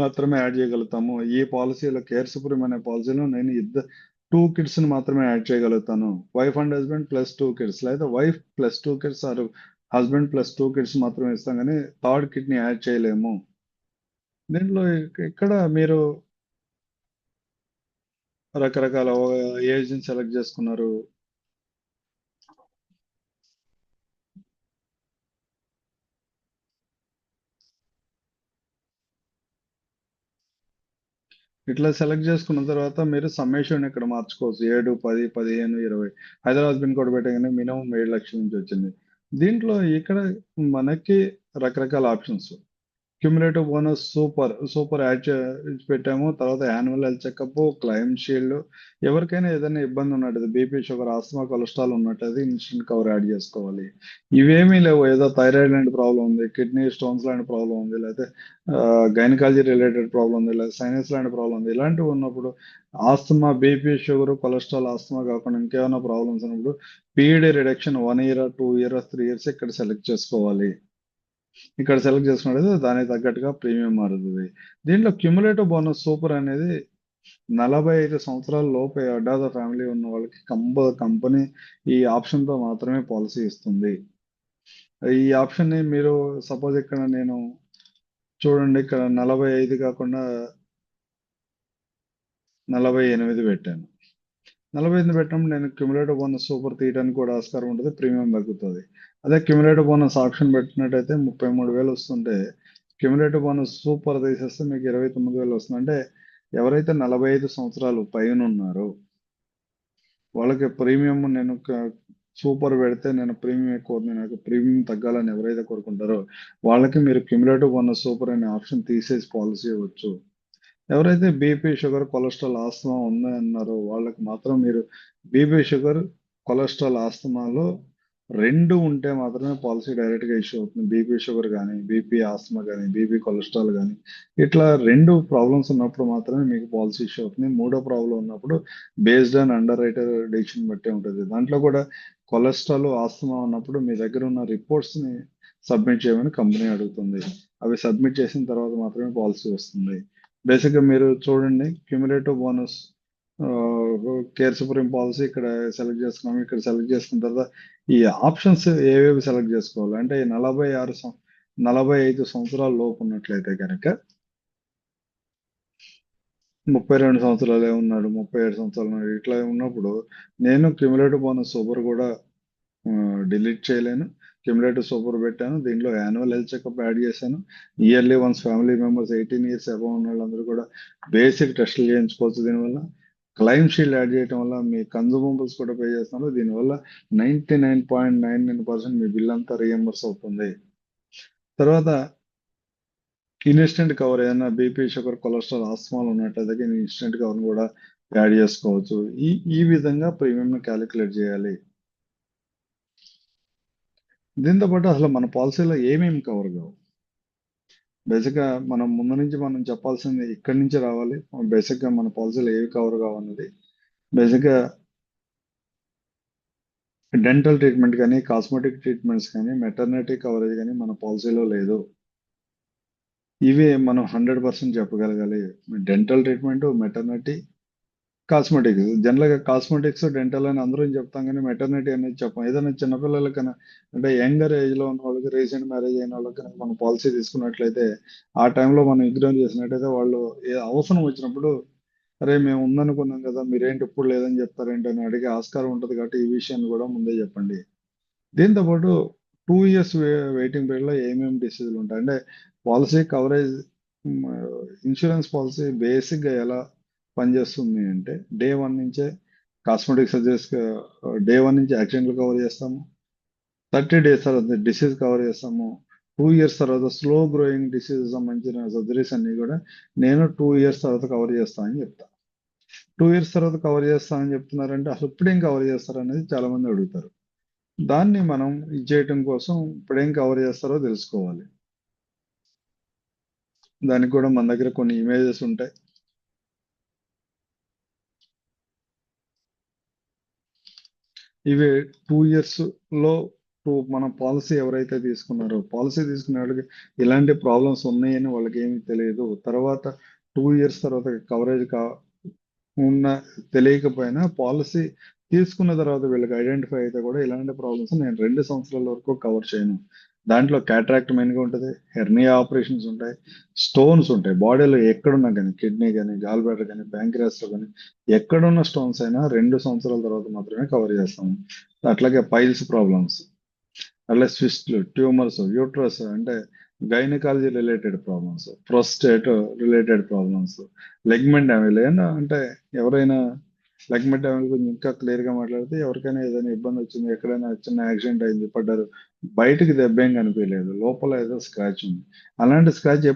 మాత్రమే యాడ్ చేయగలుగుతాము. ఈ పాలసీలో కేర్ సుప్రీం అనే పాలసీలో నేను ఇద్దరు 2 కిడ్స్ ని మాత్రమే యాడ్ చేయగలుగుతాను. Wife and husband plus 2 kids, లేదా wife plus 2 kids or husband plus 2 kids మాత్రమే ఇస్తాం, కానీ థర్డ్ కిడ్ ని యాడ్ చేయలేము. దీంట్లో ఇక్కడ మీరు రకరకాల ఏజ్ ని సెలెక్ట్ చేసుకున్నారు. ఇట్లా సెలెక్ట్ చేసుకున్న తర్వాత మీరు సమ్మేషన్ ఇక్కడ మార్చుకోవచ్చు. 7, 10, 15, 20. హైదరాబాద్ పిన్ కోడ్ పెట్టగానే మినిమం 7 లక్షల నుంచి వచ్చింది. దీంట్లో ఇక్కడ మనకి రకరకాల options. Cumulative bonus super super add పెట్టాము. తర్వాత annual health checkup, claim shield, ఎవరికైనా ఏదైనా ఇబ్బంది ఉన్నట్టు, బీపీ, షుగర్, ఆస్తమా, కొలెస్ట్రాల్ ఉన్నట్టు ఇన్స్టెంట్ కవర్ యాడ్ చేసుకోవాలి. ఇవేమీ లేవు, ఏదో థైరాయిడ్ లాంటి ప్రాబ్లం ఉంది, కిడ్నీ స్టోన్స్ లాంటి ప్రాబ్లం ఉంది, లేకపోతే గైనకాలజీ రిలేటెడ్ ప్రాబ్లం ఉంది, లేదా సైనస్ లాంటి ప్రాబ్లం ఉంది. ఇలాంటివి ఉన్నప్పుడు asthma, BP, sugar, cholesterol, asthma కాకుండా ఇంకేమైనా ప్రాబ్లమ్స్ ఉన్నప్పుడు PED reduction 1 year, 2 year, 3 years ఇక్కడ సెలెక్ట్ చేసుకోవాలి. ఇక్కడ సెలెక్ట్ చేసుకున్నట్లయితే దానికి తగ్గట్టుగా ప్రీమియం మారుతుంది. దీంట్లో క్యుములేటివ్ బోనస్ సూపర్ అనేది 45 సంవత్సరాల లోపు హెడ్ ఆఫ్ ద ఫ్యామిలీ ఉన్న వాళ్ళకి కంపెనీ ఈ ఆప్షన్ తో మాత్రమే పాలసీ ఇస్తుంది. ఈ ఆప్షన్ ని మీరు సపోజ్ ఇక్కడ నేను చూడండి, ఇక్కడ 45 కాకుండా 48 పెట్టాను. 48 పెట్టినప్పుడు నేను క్యుములేటివ్ బోనస్ సూపర్ తీయడానికి కూడా ఆస్కారం ఉంటుంది, ప్రీమియం తగ్గుతుంది. అదే క్యుములేటివ్ బోనస్ ఆప్షన్ పెట్టినట్టయితే 33,000 వస్తుంటే, క్యుములేటివ్ బోనస్ సూపర్ తీసేస్తే మీకు 29,000 వస్తుంది. అంటే ఎవరైతే 45 సంవత్సరాలు పైన ఉన్నారో వాళ్ళకి ప్రీమియం నేను సూపర్ పెడితే నేను ప్రీమియం ఎక్కువ అవుతుంది, నాకు ప్రీమియం తగ్గాలని ఎవరైతే కోరుకుంటారో వాళ్ళకి మీరు క్యుములేటివ్ బోనస్ సూపర్ అనే ఆప్షన్ తీసేసి పాలసీ ఇవ్వచ్చు. ఎవరైతే బీపీ, షుగర్, కొలెస్ట్రాల్, ఆస్తమా ఉన్నాయన్నారో వాళ్ళకి మాత్రం మీరు బీపీ, షుగర్, కొలెస్ట్రాల్, ఆస్తమాలో 2 ఉంటే మాత్రమే పాలసీ డైరెక్ట్ గా ఇష్యూ అవుతుంది. బీపీ, షుగర్ కానీ, బీపీ, ఆస్తమా కానీ, బీపీ, కొలెస్ట్రాల్ కానీ, ఇట్లా 2 ప్రాబ్లమ్స్ ఉన్నప్పుడు మాత్రమే మీకు పాలసీ ఇష్యూ అవుతుంది. మూడో ప్రాబ్లం ఉన్నప్పుడు based on under writer decision బట్టే ఉంటుంది. దాంట్లో కూడా కొలెస్ట్రాల్, ఆస్తమా ఉన్నప్పుడు మీ దగ్గర ఉన్న రిపోర్ట్స్ ని సబ్మిట్ చేయమని కంపెనీ అడుగుతుంది. అవి సబ్మిట్ చేసిన తర్వాత మాత్రమే పాలసీ వస్తుంది. బేసిక్ గా మీరు చూడండి, cumulative bonus care supreme policy ఇక్కడ సెలెక్ట్ చేసుకున్నాము. ఇక్కడ సెలెక్ట్ చేసుకున్న తర్వాత ఈ ఆప్షన్స్ ఏవేవి సెలెక్ట్ చేసుకోవాలి అంటే, 45 సంవత్సరాల లోపు ఉన్నట్లయితే కనుక 32 సంవత్సరాలే ఉన్నాడు, 37 సంవత్సరాలు ఉన్నాడు, ఇట్లా ఉన్నప్పుడు నేను క్యుములేటివ్ బోనస్ సూపర్ కూడా డిలీట్ చేయలేను. క్యుములేటివ్ సూపర్ పెట్టాను. దీంట్లో యాన్యువల్ హెల్త్ చెకప్ యాడ్ చేశాను. Yearly once family members 18 years above ఉన్న వాళ్ళందరూ కూడా బేసిక్ టెస్టులు చేయించుకోవచ్చు. దీనివల్ల క్లైమ్ షీల్డ్ యాడ్ చేయడం వల్ల మీ కన్జ్యూమబుల్స్ కూడా పే చేస్తున్నారు. దీనివల్ల 99.99% మీ బిల్ అంతా రీఎంబర్స్ అవుతుంది. తర్వాత ఇన్స్టెంట్ కవర్, ఏదైనా బీపీ, షుగర్, కొలెస్ట్రాల్, ఆస్తమాలు ఉన్నట్టయితే ఇన్స్టెంట్ కవర్ కూడా యాడ్ చేసుకోవచ్చు. ఈ ఈ విధంగా ప్రీమియం ని క్యాలిక్యులేట్ చేయాలి. దీంతో పాటు అసలు మన పాలసీలో ఏమేమి కవర్ కావు, బేసిక్ గా మనం ముందు నుంచి మనం చెప్పాల్సింది ఇక్కడి నుంచి రావాలి. బేసిక్ గా మన పాలసీలో ఏవి కవర్ కావన్నది, బేసిక్ గా డెంటల్ ట్రీట్మెంట్ కానీ, కాస్మెటిక్ ట్రీట్మెంట్స్ కానీ, మెటర్నిటీ కవరేజ్ కానీ మన పాలసీలో లేదు. ఇవి మనం 100% చెప్పగలగాలి. Dental treatment, maternity, cosmetics. General గా కాస్మెటిక్స్, డెంటల్ అని అందరం చెప్తాం, కానీ మెటర్నిటీ అనేది చెప్పం. ఏదైనా చిన్నపిల్లలకైనా అంటే యంగర్ ఏజ్ లో ఉన్న వాళ్ళకి, రీసెంట్ మ్యారేజ్ అయిన వాళ్ళకి కనుక మనం పాలసీ తీసుకున్నట్లయితే, ఆ టైంలో మనం ఇగ్నోర్ చేసినట్టయితే వాళ్ళు అవసరం వచ్చినప్పుడు అరే మేము ఉందనుకున్నాం కదా, మీరేంటి ఇప్పుడు లేదని చెప్తారేంటి అని అడిగే ఆస్కారం ఉంటుంది. కాబట్టి ఈ విషయాన్ని కూడా ముందే చెప్పండి. దీంతో పాటు 2 years వెయిటింగ్ పీరియడ్ లో ఏమేమి డిసీజులు ఉంటాయి అంటే, policy coverage, insurance policy basic గా ఎలా పనిచేస్తుంది అంటే, డే 1 నుంచే కాస్మెటిక్ సర్జరీస్, డే 1 నుంచి యాక్సిడెంట్లు కవర్ చేస్తాము. 30 days తర్వాత డిసీజ్ కవర్ చేస్తాము. 2 years తర్వాత స్లో గ్రోయింగ్ డిసీజ్ సంబంధించిన సర్జరీస్ అన్ని కూడా నేను 2 years తర్వాత కవర్ చేస్తానని చెప్తాను. 2 years తర్వాత కవర్ చేస్తానని చెప్తున్నారంటే అసలు ఇప్పుడేం కవర్ చేస్తారు అనేది చాలా మంది అడుగుతారు. దాన్ని మనం చేయటం కోసం ఇప్పుడేం కవర్ చేస్తారో తెలుసుకోవాలి. దానికి కూడా మన దగ్గర కొన్ని ఇమేజెస్ ఉంటాయి. ఇవి 2 ఇయర్స్ లో మనం పాలసీ ఎవరైతే తీసుకున్నారో పాలసీ తీసుకునే వాళ్ళకి ఇలాంటి ప్రాబ్లమ్స్ ఉన్నాయని వాళ్ళకి ఏమీ తెలియదు. తర్వాత 2 ఇయర్స్ తర్వాత కవరేజ్ ఉన్న తెలియకపోయినా పాలసీ తీసుకున్న తర్వాత వీళ్ళకి ఐడెంటిఫై అయితే కూడా ఇలాంటి ప్రాబ్లమ్స్ నేను 2 సంవత్సరాల వరకు కవర్ చేయను. దాంట్లో క్యాట్రాక్ట్ మెయిన్గా ఉంటుంది, హెర్నియా ఆపరేషన్స్ ఉంటాయి, స్టోన్స్ ఉంటాయి. బాడీలో ఎక్కడున్నా కానీ కిడ్నీ కానీ గాల్ బ్లాడర్ కానీ ప్యాంక్రియాస్లో కానీ ఎక్కడున్న స్టోన్స్ అయినా 2 సంవత్సరాల తర్వాత మాత్రమే కవర్ చేస్తాము. అట్లాగే పైల్స్ ప్రాబ్లమ్స్, అట్లా స్విస్ట్లు, ట్యూమర్స్, యూట్రస్ అంటే gynaecology related problems, prostate related problems, ligament damage అంటే ఎవరైనా లెగ్మెంట్ డ్యామేజ్ గురించి ఇంకా క్లియర్ గా మాట్లాడితే ఎవరికైనా ఏదైనా ఇబ్బంది వచ్చింది, ఎక్కడైనా చిన్న యాక్సిడెంట్ అయింది, పడ్డారు, బయటికి దెబ్బ ఏం కనిపించలేదు, లోపల ఏదో స్క్రాచ్ ఉంది. అలాంటి స్క్రాచ్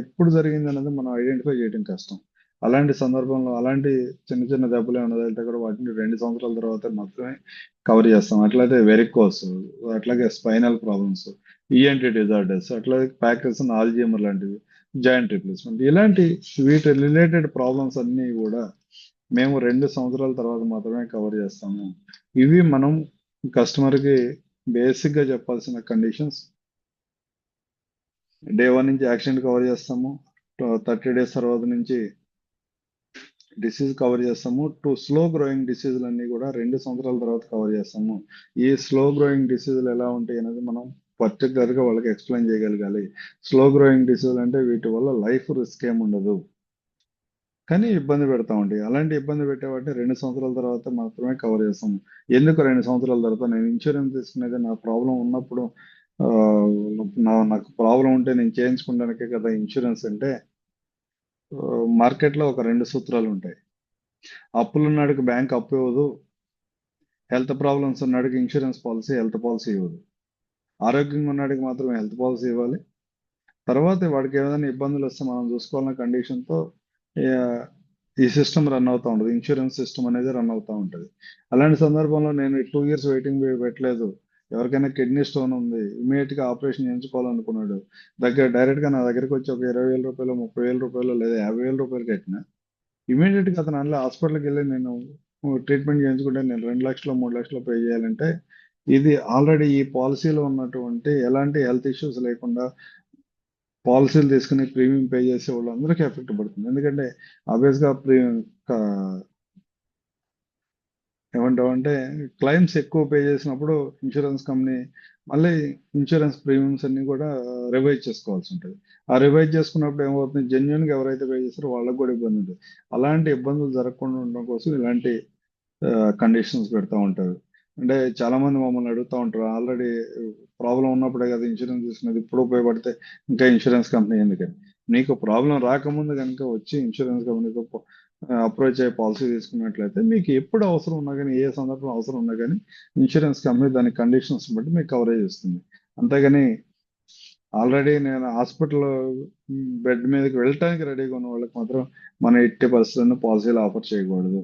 ఎప్పుడు జరిగింది అనేది మనం ఐడెంటిఫై చేయడం కష్టం. అలాంటి సందర్భంలో అలాంటి చిన్న చిన్న దెబ్బలు ఏమైనా తగిలితే కూడా వాటిని 2 సంవత్సరాల తర్వాత మాత్రమే కవర్ చేస్తాం. అట్లయితే వెరికోస్, అట్లాగే స్పైనల్ ప్రాబ్లమ్స్, ఈఎన్టీ డిజార్డర్స్, అట్లాగే ప్యాక్రసన్, ఆల్జీమర్ లాంటివి, జాయింట్ రిప్లేస్మెంట్, ఇలాంటి వీటి రిలేటెడ్ ప్రాబ్లమ్స్ అన్నీ కూడా మేము 2 సంవత్సరాల తర్వాత మాత్రమే కవర్ చేస్తాము. ఇవి మనం కస్టమర్కి బేసిక్గా చెప్పాల్సిన కండిషన్స్. డే 1 నుంచి యాక్సిడెంట్ కవర్ చేస్తాము, 30 days తర్వాత నుంచి డిసీజ్ కవర్ చేస్తాము, స్లో గ్రోయింగ్ డిసీజులు అన్ని కూడా 2 సంవత్సరాల తర్వాత కవర్ చేస్తాము. ఈ స్లో గ్రోయింగ్ డిసీజులు ఎలా ఉంటాయి అనేది మనం పర్టికులర్ గా వాళ్ళకి ఎక్స్ప్లెయిన్ చేయగలగాలి. స్లో గ్రోయింగ్ డిసీజులు అంటే వీటి వల్ల లైఫ్ రిస్క్ ఏమి ఉండదు, కానీ ఇబ్బంది పెడతా ఉంటాయి. అలాంటి ఇబ్బంది పెట్టేవాటి 2 సంవత్సరాల తర్వాత మాత్రమే కవర్ చేస్తాము. ఎందుకు 2 సంవత్సరాల తర్వాత? నేను ఇన్సూరెన్స్ తీసుకునేది నా ప్రాబ్లం ఉన్నప్పుడు, ఆ, నాకు ప్రాబ్లం ఉంటే నేను చేయించుకోవడానికే కదా ఇన్సూరెన్స్ అంటే. మార్కెట్లో ఒక 2 సూత్రాలు ఉంటాయి. అప్పులున్నాడికి బ్యాంక్ అప్పు ఇవ్వదు, హెల్త్ ప్రాబ్లమ్స్ ఉన్నాడికి ఇన్సూరెన్స్ పాలసీ హెల్త్ పాలసీ ఇవ్వదు. ఆరోగ్యంగా ఉన్నాడికి మాత్రం హెల్త్ పాలసీ ఇవ్వాలి. తర్వాత వాడికి ఏదైనా ఇబ్బందులు వస్తే మనం చూసుకోవాలన్న కండిషన్తో ఈ సిస్టమ్ రన్ అవుతూ ఉంటుంది, ఇన్సూరెన్స్ సిస్టమ్ అనేది రన్ అవుతూ ఉంటుంది. అలాంటి సందర్భంలో నేను 2 ఇయర్స్ వెయిటింగ్ పెట్టలేదు. ఎవరికైనా కిడ్నీ స్టోన్ ఉంది, ఇమీడియట్గా ఆపరేషన్ చేయించుకోవాలనుకున్నాడు, డైరెక్ట్గా నా దగ్గరికి వచ్చి ఒక 20,000 రూపాయలు, 30,000 రూపాయలు లేదా 50,000 రూపాయలు కట్టిన ఇమీడియట్గా అతను అందులో హాస్పిటల్కి వెళ్ళి నేను ట్రీట్మెంట్ చేయించుకుంటే నేను 2 లక్షలు 3 లక్షలు పే చేయాలంటే ఇది ఆల్రెడీ ఈ పాలసీలో ఉన్నటువంటి ఎలాంటి హెల్త్ ఇష్యూస్ లేకుండా పాలసీలు తీసుకుని ప్రీమియం పే చేసే వాళ్ళందరికీ ఎఫెక్ట్ పడుతుంది. ఎందుకంటే ఆబ్వియస్గా ఏమంటామంటే క్లైమ్స్ ఎక్కువ పే చేసినప్పుడు ఇన్సూరెన్స్ కంపెనీ మళ్ళీ ఇన్సూరెన్స్ ప్రీమియమ్స్ అన్ని కూడా రివైజ్ చేసుకోవాల్సి ఉంటుంది. ఆ రివైజ్ చేసుకున్నప్పుడు ఏమవుతుంది, జెన్యున్గా ఎవరైతే పే చేస్తారో వాళ్ళకి కూడా ఇబ్బంది ఉంటుంది. అలాంటి ఇబ్బందులు జరగకుండా ఉండడం కోసం ఇలాంటి కండిషన్స్ పెడతా ఉంటారు. అంటే చాలా మంది మమ్మల్ని అడుగుతూ ఉంటారు, ఆల్రెడీ ప్రాబ్లం ఉన్నప్పుడే కదా ఇన్సూరెన్స్ తీసుకున్నది, ఇప్పుడు ఉపయోగపడితే ఇంకా ఇన్సూరెన్స్ కంపెనీ ఎందుకని. నీకు ప్రాబ్లం రాకముందు కనుక వచ్చి ఇన్సూరెన్స్ కంపెనీతో అప్రోచ్ అయ్యే పాలసీ తీసుకున్నట్లయితే మీకు ఎప్పుడు అవసరం ఉన్నా కానీ, ఏ సందర్భం అవసరం ఉన్నా కానీ ఇన్సూరెన్స్ కంపెనీ దాని కండిషన్స్ బట్టి మీకు కవరేజ్ ఇస్తుంది. అంతేగాని ఆల్రెడీ నేను హాస్పిటల్ బెడ్ మీదకి వెళ్ళటానికి రెడీగా ఉన్న వాళ్ళకి మాత్రం మనం ఎట్టి పరిస్థితుల్లో పాలసీలు ఆఫర్ చేయకూడదు.